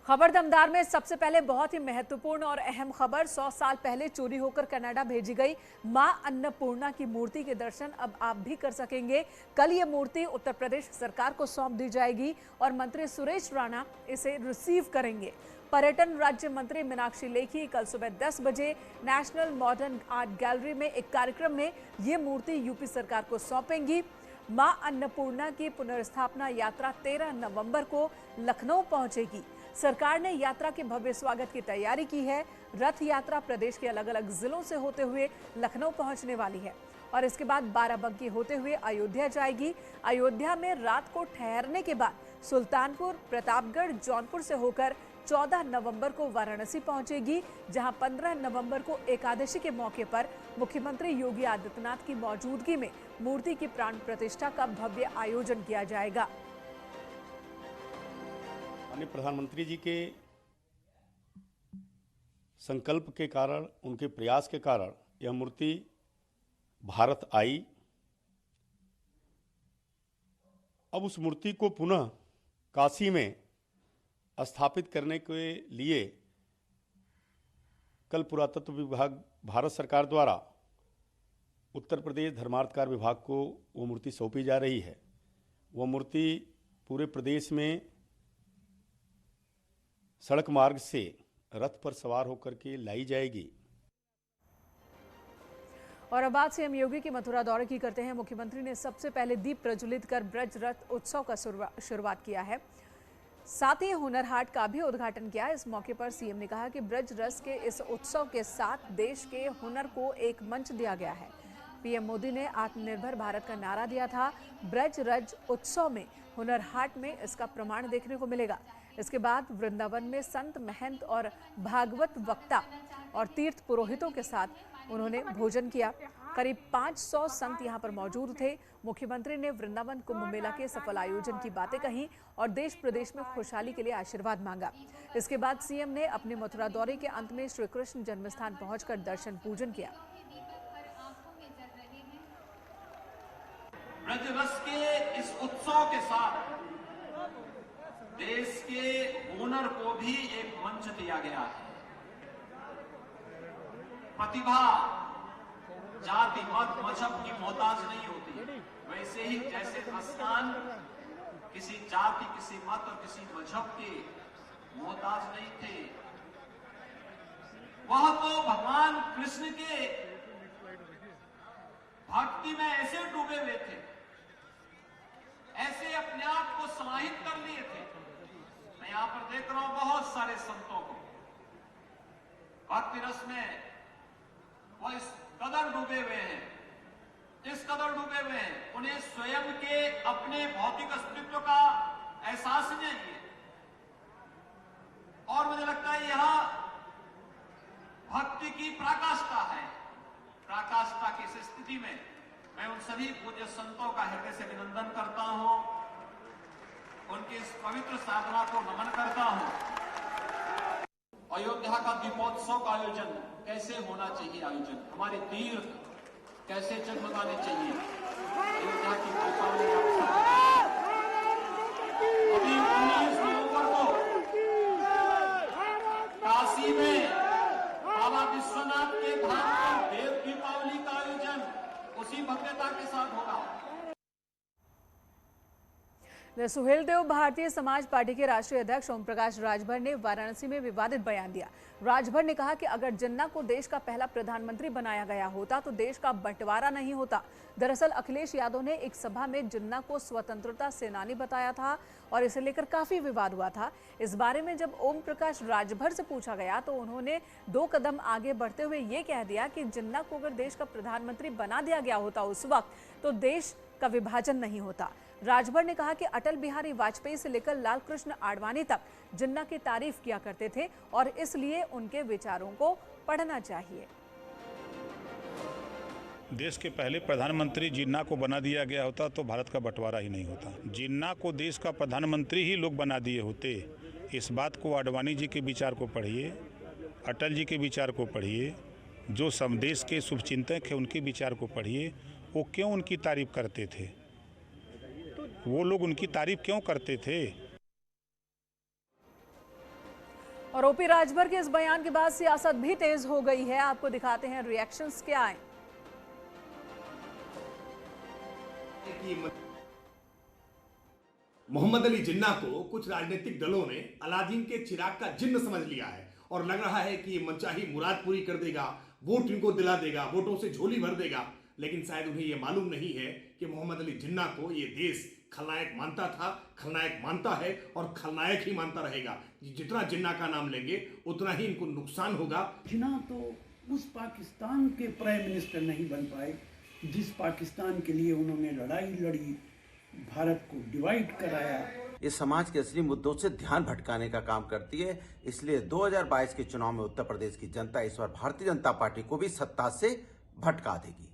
खबर दमदार में सबसे पहले बहुत ही महत्वपूर्ण और अहम खबर। 100 साल पहले चोरी होकर कनाडा भेजी गई मां अन्नपूर्णा की मूर्ति के दर्शन अब आप भी कर सकेंगे। कल ये मूर्ति उत्तर प्रदेश सरकार को सौंप दी जाएगी और मंत्री सुरेश राणा इसे रिसीव करेंगे। पर्यटन राज्य मंत्री मीनाक्षी लेखी कल सुबह 10 बजे नेशनल मॉडर्न आर्ट गैलरी में एक कार्यक्रम में ये मूर्ति यूपी सरकार को सौंपेंगी। मां अन्नपूर्णा की पुनर्स्थापना यात्रा 13 नवंबर को लखनऊ पहुंचेगी। सरकार ने यात्रा के भव्य स्वागत की तैयारी की है। रथ यात्रा प्रदेश के अलग अलग जिलों से होते हुए लखनऊ पहुंचने वाली है और इसके बाद बाराबंकी होते हुए अयोध्या जाएगी। अयोध्या में रात को ठहरने के बाद सुल्तानपुर, प्रतापगढ़, जौनपुर से होकर 14 नवंबर को वाराणसी पहुंचेगी, जहां 15 नवंबर को एकादशी के मौके पर मुख्यमंत्री योगी आदित्यनाथ की मौजूदगी में मूर्ति की प्राण प्रतिष्ठा का भव्य आयोजन किया जाएगा। माननीय प्रधानमंत्री जी के संकल्प के कारण, उनके प्रयास के कारण यह मूर्ति भारत आई। अब उस मूर्ति को पुनः काशी में स्थापित करने के लिए कल पुरातत्व विभाग भारत सरकार द्वारा उत्तर प्रदेश धर्मार्थ विभाग को वो मूर्ति सौंपी जा रही है। वो मूर्ति पूरे प्रदेश में सड़क मार्ग से रथ पर सवार होकर के लाई जाएगी। और अब बात सीएम योगी की मथुरा दौरे की करते हैं। मुख्यमंत्री ने सबसे पहले दीप प्रज्वलित कर ब्रज रथ उत्सव का शुरुआत किया है, साथ ही हुनर हाट का भी उद्घाटन किया। इस मौके पर सीएम ने कहा कि ब्रज रथ के इस उत्सव के साथ देश के हुनर को एक मंच दिया गया है। पीएम मोदी ने आत्मनिर्भर भारत का नारा दिया था। ब्रज रथ उत्सव में हुनर हाट में इसका प्रमाण देखने को मिलेगा। इसके बाद वृंदावन में संत, महंत और भागवत वक्ता और तीर्थ पुरोहितों के साथ उन्होंने भोजन किया। करीब 500 संत यहां पर मौजूद थे। मुख्यमंत्री ने वृंदावन कुंभ मेला के सफल आयोजन की बातें कही और देश प्रदेश में खुशहाली के लिए आशीर्वाद मांगा। इसके बाद सीएम ने अपने मथुरा दौरे के अंत में श्री कृष्ण जन्मस्थान पहुंचकर दर्शन पूजन किया। ब्रज रस के इस उत्सव के साथ देश के हुनर को भी एक मंच दिया गया है। प्रतिभा जाति, मत, मजहब की मोहताज नहीं होती। वैसे ही जैसे भगवान किसी जाति, किसी मत और किसी मजहब के मोहताज नहीं थे, वह तो भगवान कृष्ण के भक्ति में ऐसे डूबे हुए थे, ऐसे अपने आप को समाहित कर लिए थे। मैं यहां पर देख रहा हूं बहुत सारे संतों को भक्ति रस में वो इस कदर डूबे हुए हैं, इस कदर डूबे हुए हैं, उन्हें स्वयं के अपने भौतिक अस्तित्व का एहसास नहीं है। और मुझे लगता है यह भक्ति की पराकाष्ठा है। पराकाष्ठा की इस स्थिति में मैं उन सभी पूज्य संतों का हृदय से अभिनंदन करता हूं, उनकी इस पवित्र साधना को नमन करता हूं। अयोध्या का दीपोत्सव का आयोजन कैसे होना चाहिए, आयोजन हमारे तीर्थ कैसे जगमगाने चाहिए। अयोध्या की दीपावली अभी 19 नवंबर को काशी में बाबा विश्वनाथ के धाम पर देव दीपावली का आयोजन उसी भव्यता के साथ होगा। सुहेलदेव भारतीय समाज पार्टी के राष्ट्रीय अध्यक्ष ओम प्रकाश राजभर ने वाराणसी में विवादित बयान दिया। राजभर ने कहा कि अगर जिन्ना को देश का पहला प्रधानमंत्री बनाया गया होता तो देश का बंटवारा नहीं होता। दरअसल अखिलेश यादव ने एक सभा में जिन्ना को स्वतंत्रता सेनानी बताया था और इसे लेकर काफी विवाद हुआ था। इस बारे में जब ओम प्रकाश राजभर से पूछा गया तो उन्होंने 2 कदम आगे बढ़ते हुए ये कह दिया कि जिन्ना को अगर देश का प्रधानमंत्री बना दिया गया होता उस वक्त तो देश का विभाजन नहीं होता। राजभर ने कहा कि अटल बिहारी वाजपेयी से लेकर लाल कृष्ण आडवाणी तक जिन्ना की तारीफ किया करते थे और इसलिए उनके विचारों को पढ़ना चाहिए। देश के पहले प्रधानमंत्री जिन्ना को बना दिया गया होता तो भारत का बंटवारा ही नहीं होता। जिन्ना को देश का प्रधानमंत्री ही लोग बना दिए होते। इस बात को आडवाणी जी के विचार को पढ़िए, अटल जी के विचार को पढ़िए, जो देश के शुभचिंतक हैं उनके विचार को पढ़िए। वो क्यों उनकी तारीफ करते थे, वो लोग उनकी तारीफ क्यों करते थे। और ओपी राजभर के इस बयान के बाद सियासत भी तेज हो गई है। आपको दिखाते हैं रिएक्शंस क्या आए। मोहम्मद अली जिन्ना को कुछ राजनीतिक दलों ने अलादीन के चिराग का जिन्न समझ लिया है और लग रहा है कि ये मनचाही मुराद पूरी कर देगा, वोट इनको दिला देगा, वोटों से झोली भर देगा। लेकिन शायद उन्हें यह मालूम नहीं है कि मोहम्मद अली जिन्ना को ये देश खलनायक मानता था, खलनायक मानता है और खलनायक ही मानता रहेगा। जितना जिन्ना का नाम लेंगे उतना ही इनको नुकसान होगा। जिन्ना तो उस पाकिस्तान के प्राइम मिनिस्टर नहीं बन पाए जिस पाकिस्तान के लिए उन्होंने लड़ाई लड़ी, भारत को डिवाइड कराया। ये समाज के असली मुद्दों से ध्यान भटकाने का काम करती है। इसलिए 2022 के चुनाव में उत्तर प्रदेश की जनता इस बार भारतीय जनता पार्टी को भी सत्ता से भटका देगी।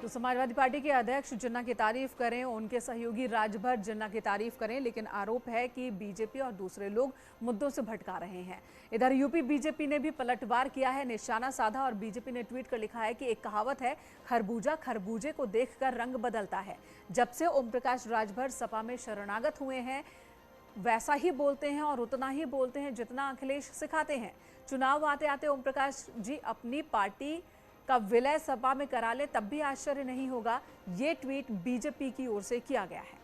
तो समाजवादी पार्टी के अध्यक्ष जिन्ना की तारीफ करें, उनके सहयोगी राजभर जिन्ना की तारीफ करें, लेकिन आरोप है कि बीजेपी और दूसरे लोग मुद्दों से भटका रहे हैं। इधर यूपी बीजेपी ने भी पलटवार किया है, निशाना साधा और बीजेपी ने ट्वीट कर लिखा है कि एक कहावत है, खरबूजा खरबूजे को देखकर रंग बदलता है। जब से ओम प्रकाश राजभर सपा में शरणागत हुए हैं वैसा ही बोलते हैं और उतना ही बोलते हैं जितना अखिलेश सिखाते हैं। चुनाव आते आते ओम प्रकाश जी अपनी पार्टी का विलय सपा में करा ले तब भी आश्चर्य नहीं होगा। ये ट्वीट बीजेपी की ओर से किया गया है।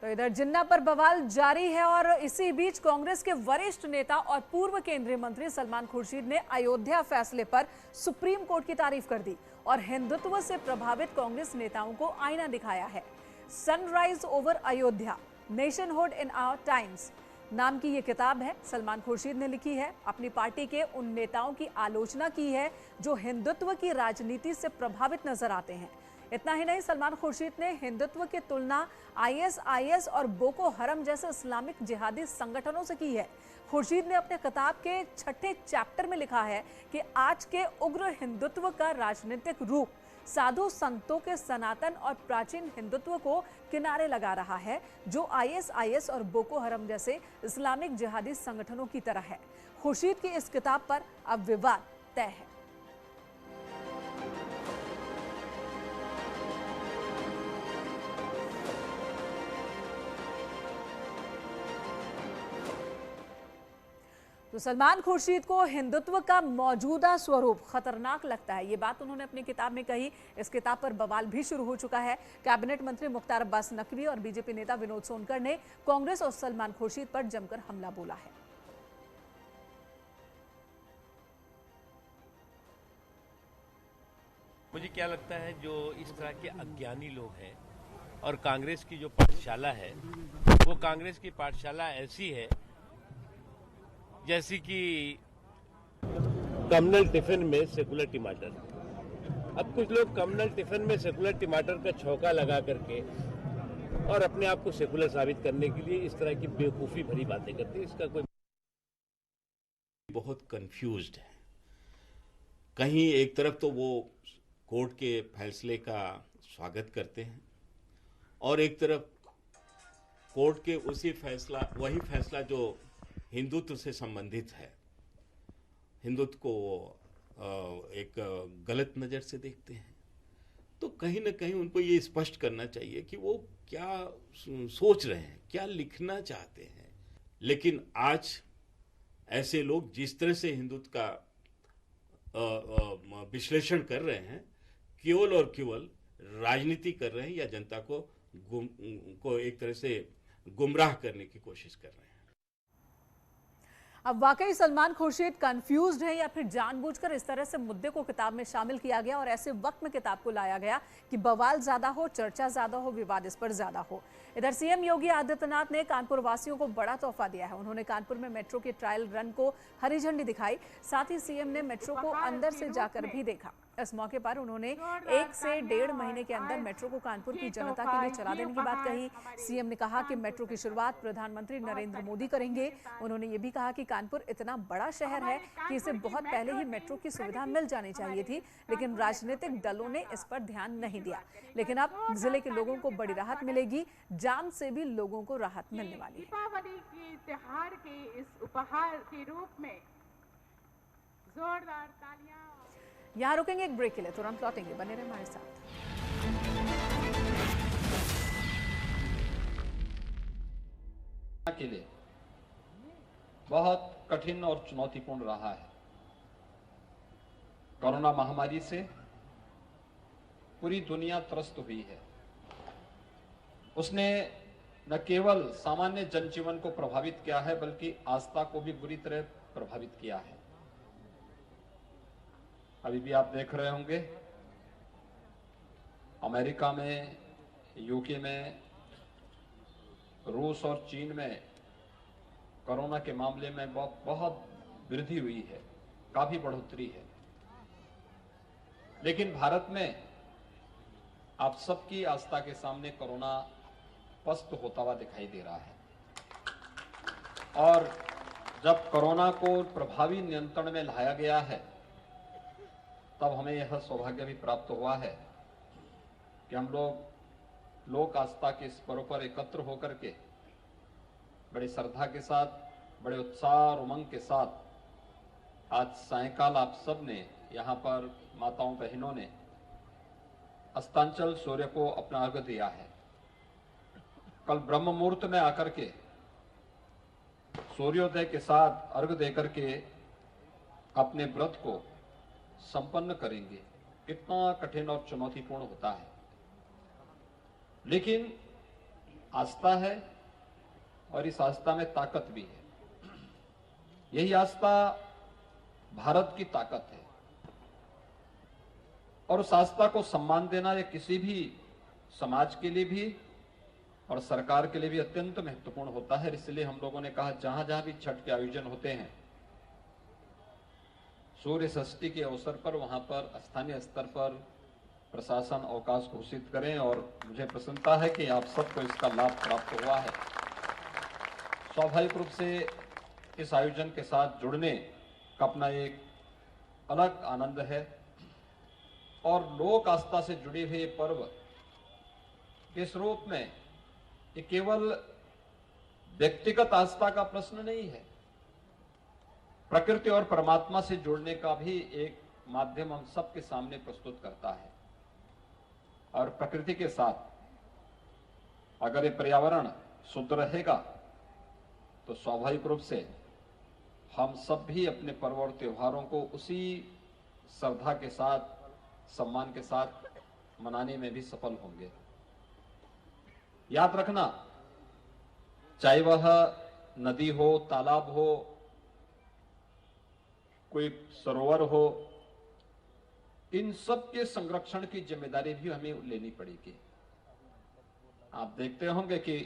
तो इधर जिन्ना पर बवाल जारी है और इसी बीच कांग्रेस के वरिष्ठ नेता और पूर्व केंद्रीय मंत्री सलमान खुर्शीद ने अयोध्या फैसले पर सुप्रीम कोर्ट की तारीफ कर दी और हिंदुत्व से प्रभावित कांग्रेस नेताओं को आईना दिखाया है। Sunrise over Ayodhya, nationhood in our times नाम की ये किताब है, सलमान खुर्शीद ने लिखी है। अपनी पार्टी के उन नेताओं की आलोचना की है जो हिंदुत्व की राजनीति से प्रभावित नजर आते हैं। इतना ही नहीं, सलमान खुर्शीद ने हिंदुत्व की तुलना ISIS और बोको हरम जैसे इस्लामिक जिहादी संगठनों से की है। खुर्शीद ने अपने किताब के 6ठे चैप्टर में लिखा है कि आज के उग्र हिंदुत्व का राजनीतिक रूप साधु संतों के सनातन और प्राचीन हिंदुत्व को किनारे लगा रहा है, जो ISIS और बोको हरम जैसे इस्लामिक जिहादी संगठनों की तरह है। खुर्शीद की इस किताब पर अब विवाद तय है। तो सलमान खुर्शीद को हिंदुत्व का मौजूदा स्वरूप खतरनाक लगता है, ये बात उन्होंने अपनी किताब में कही। इस किताब पर बवाल भी शुरू हो चुका है। कैबिनेट मंत्री मुख्तार अब्बास नकवी और बीजेपी नेता विनोद सोनकर ने कांग्रेस और सलमान खुर्शीद पर जमकर हमला बोला है। मुझे क्या लगता है, जो इस तरह के अज्ञानी लोग हैं और कांग्रेस की जो पाठशाला है वो कांग्रेस की पाठशाला ऐसी है जैसी कि कम्युनल टिफिन में सेकुलर टमाटर। अब कुछ लोग कम्युनल टिफिन में सेकुलर टमाटर का छौंका लगा करके और अपने आप को सेकुलर साबित करने के लिए इस तरह की बेवकूफ़ी भरी बातें करते हैं। इसका कोई बहुत कंफ्यूज्ड है। कहीं एक तरफ तो वो कोर्ट के फैसले का स्वागत करते हैं और एक तरफ कोर्ट के वही फैसला जो हिंदुत्व से संबंधित है, हिंदुत्व को एक गलत नज़र से देखते हैं। तो कहीं ना कहीं उनको ये स्पष्ट करना चाहिए कि वो क्या सोच रहे हैं, क्या लिखना चाहते हैं। लेकिन आज ऐसे लोग जिस तरह से हिंदुत्व का विश्लेषण कर रहे हैं, केवल और केवल राजनीति कर रहे हैं या जनता को एक तरह से गुमराह करने की कोशिश कर रहे हैं। अब वाकई सलमान खुर्शीद कंफ्यूज्ड है या फिर जानबूझकर इस तरह से मुद्दे को किताब में शामिल किया गया और ऐसे वक्त में किताब को लाया गया कि बवाल ज्यादा हो, चर्चा ज्यादा हो, विवाद इस पर ज्यादा हो। इधर सीएम योगी आदित्यनाथ ने कानपुर वासियों को बड़ा तोहफा दिया है। उन्होंने कानपुर में मेट्रो के ट्रायल रन को हरी झंडी दिखाई। साथ ही सीएम ने मेट्रो को अंदर से जाकर भी देखा। इस मौके पर उन्होंने 1 से 1.5 महीने के अंदर मेट्रो को कानपुर की जनता के लिए चला देने की बात कही। सीएम ने कहा कि मेट्रो की शुरुआत प्रधानमंत्री नरेंद्र मोदी करेंगे। उन्होंने ये भी कहा कि कानपुर इतना बड़ा शहर है कि इसे बहुत पहले ही मेट्रो की सुविधा मिल जानी चाहिए थी, लेकिन राजनीतिक दलों ने इस पर ध्यान नहीं दिया। लेकिन अब जिले के लोगों को बड़ी राहत मिलेगी, जाम से भी लोगों को राहत मिलने वाली है। दीपावली के त्योहार के इस उपहार के रूप में जोरदार तालियां। यहाँ रुकेंगे एक ब्रेक के लिए, तुरंत लौटेंगे, बने रहे हमारे साथ। के लिए बहुत कठिन और चुनौतीपूर्ण रहा है। कोरोना महामारी से पूरी दुनिया त्रस्त हुई है। उसने न केवल सामान्य जनजीवन को प्रभावित किया है, बल्कि आस्था को भी बुरी तरह प्रभावित किया है। अभी भी आप देख रहे होंगे, अमेरिका में, यूके में, रूस और चीन में कोरोना के मामले में बहुत वृद्धि हुई है, काफी बढ़ोतरी है। लेकिन भारत में आप सबकी आस्था के सामने कोरोना पस्त होता हुआ दिखाई दे रहा है। और जब कोरोना को प्रभावी नियंत्रण में लाया गया है, तब हमें यह सौभाग्य भी प्राप्त हुआ है कि हम लोक आस्था के इस पर्व पर एकत्र होकर के बड़ी श्रद्धा के साथ, बड़े उत्साह और उमंग के साथ आज सायंकाल आप सब ने यहाँ पर माताओं बहनों ने अस्तांचल सूर्य को अपना अर्घ्य दिया है। कल ब्रह्म मुहूर्त में आकर के सूर्योदय के साथ अर्घ्य देकर के अपने व्रत को संपन्न करेंगे। कितना कठिन और चुनौतीपूर्ण होता है, लेकिन आस्था है और इस आस्था में ताकत भी है। यही आस्था भारत की ताकत है और उस आस्था को सम्मान देना यह किसी भी समाज के लिए भी और सरकार के लिए भी अत्यंत महत्वपूर्ण होता है। इसलिए हम लोगों ने कहा, जहां जहां भी छठ के आयोजन होते हैं, सूर्य षष्ठी के अवसर पर वहां पर स्थानीय स्तर पर प्रशासन अवकाश घोषित करें। और मुझे प्रसन्नता है कि आप सबको इसका लाभ प्राप्त हुआ है। स्वाभाविक रूप से इस आयोजन के साथ जुड़ने का अपना एक अलग आनंद है और लोक आस्था से जुड़े हुए पर्व के रूप में ये केवल व्यक्तिगत आस्था का प्रश्न नहीं है, प्रकृति और परमात्मा से जुड़ने का भी एक माध्यम हम सबके सामने प्रस्तुत करता है। और प्रकृति के साथ अगर ये पर्यावरण शुद्ध रहेगा तो स्वाभाविक रूप से हम सब भी अपने पर्व और त्योहारों को उसी श्रद्धा के साथ, सम्मान के साथ मनाने में भी सफल होंगे। याद रखना, चाहे वह नदी हो, तालाब हो, कोई सरोवर हो, इन सब के संरक्षण की जिम्मेदारी भी हमें लेनी पड़ेगी। आप देखते होंगे कि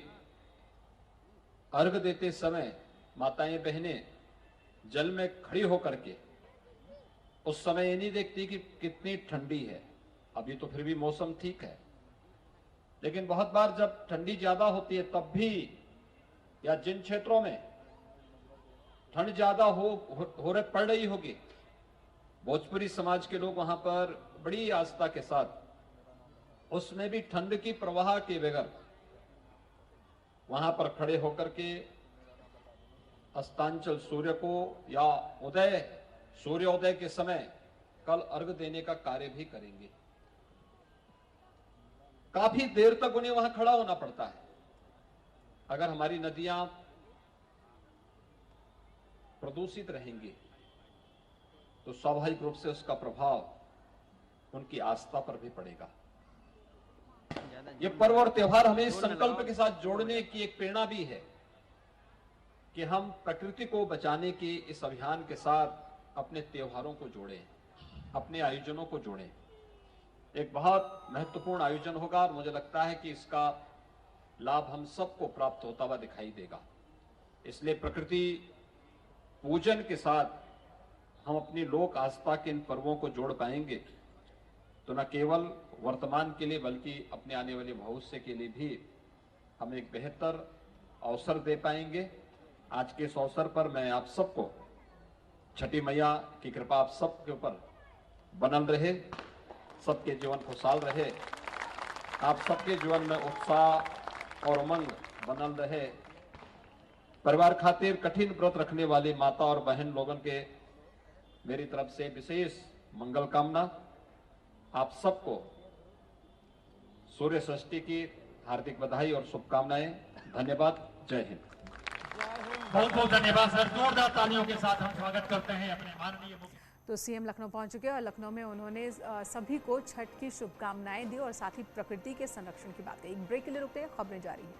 अर्घ देते समय माताएं बहनें जल में खड़ी होकर के उस समय ये नहीं देखती कि कितनी ठंडी है। अभी तो फिर भी मौसम ठीक है, लेकिन बहुत बार जब ठंडी ज्यादा होती है तब भी, या जिन क्षेत्रों में ठंड ज्यादा पड़ रही होगी, भोजपुरी समाज के लोग वहां पर बड़ी आस्था के साथ उसमें भी ठंड की प्रवाह के बगैर वहां पर खड़े होकर के अस्तांचल सूर्य को या सूर्योदय के समय कल अर्घ्य देने का कार्य भी करेंगे। काफी देर तक उन्हें वहां खड़ा होना पड़ता है। अगर हमारी नदियां प्रदूषित रहेंगी तो स्वाभाविक रूप से उसका प्रभाव उनकी आस्था पर भी पड़ेगा। ये पर्व और त्योहार हमें इस संकल्प के साथ जोड़ने की एक प्रेरणा भी है कि हम प्रकृति को बचाने के इस अभियान के साथ अपने त्योहारों को जोड़ें, अपने आयोजनों को जोड़ें। एक बहुत महत्वपूर्ण आयोजन होगा और मुझे लगता है कि इसका लाभ हम सबको प्राप्त होता हुआ दिखाई देगा। इसलिए प्रकृति पूजन के साथ हम अपनी लोक आस्था के इन पर्वों को जोड़ पाएंगे तो न केवल वर्तमान के लिए बल्कि अपने आने वाले भविष्य के लिए भी हम एक बेहतर अवसर दे पाएंगे। आज के इस अवसर पर मैं आप सबको छठी मैया की कृपा आप सबके ऊपर बनल रहे, सबके जीवन खुशहाल रहे, आप सबके जीवन में उत्साह और उमंग बनल रहे। परिवार खातिर कठिन व्रत रखने वाली माता और बहन लोगों के मेरी तरफ से विशेष मंगल कामना। आप सबको सूर्य षष्ठी की हार्दिक बधाई और शुभकामनाएं। धन्यवाद। जय हिंद। बहुत बहुत धन्यवाद सर। जोरदार तालियों के साथ हम स्वागत करते हैं अपने माननीय मुख्य। तो सीएम लखनऊ पहुंच चुके हैं और लखनऊ में उन्होंने सभी को छठ की शुभकामनाएं दी और साथ ही प्रकृति के संरक्षण की बात कही। एक ब्रेक के लिए रुकते हैं, खबरें जारी हैं।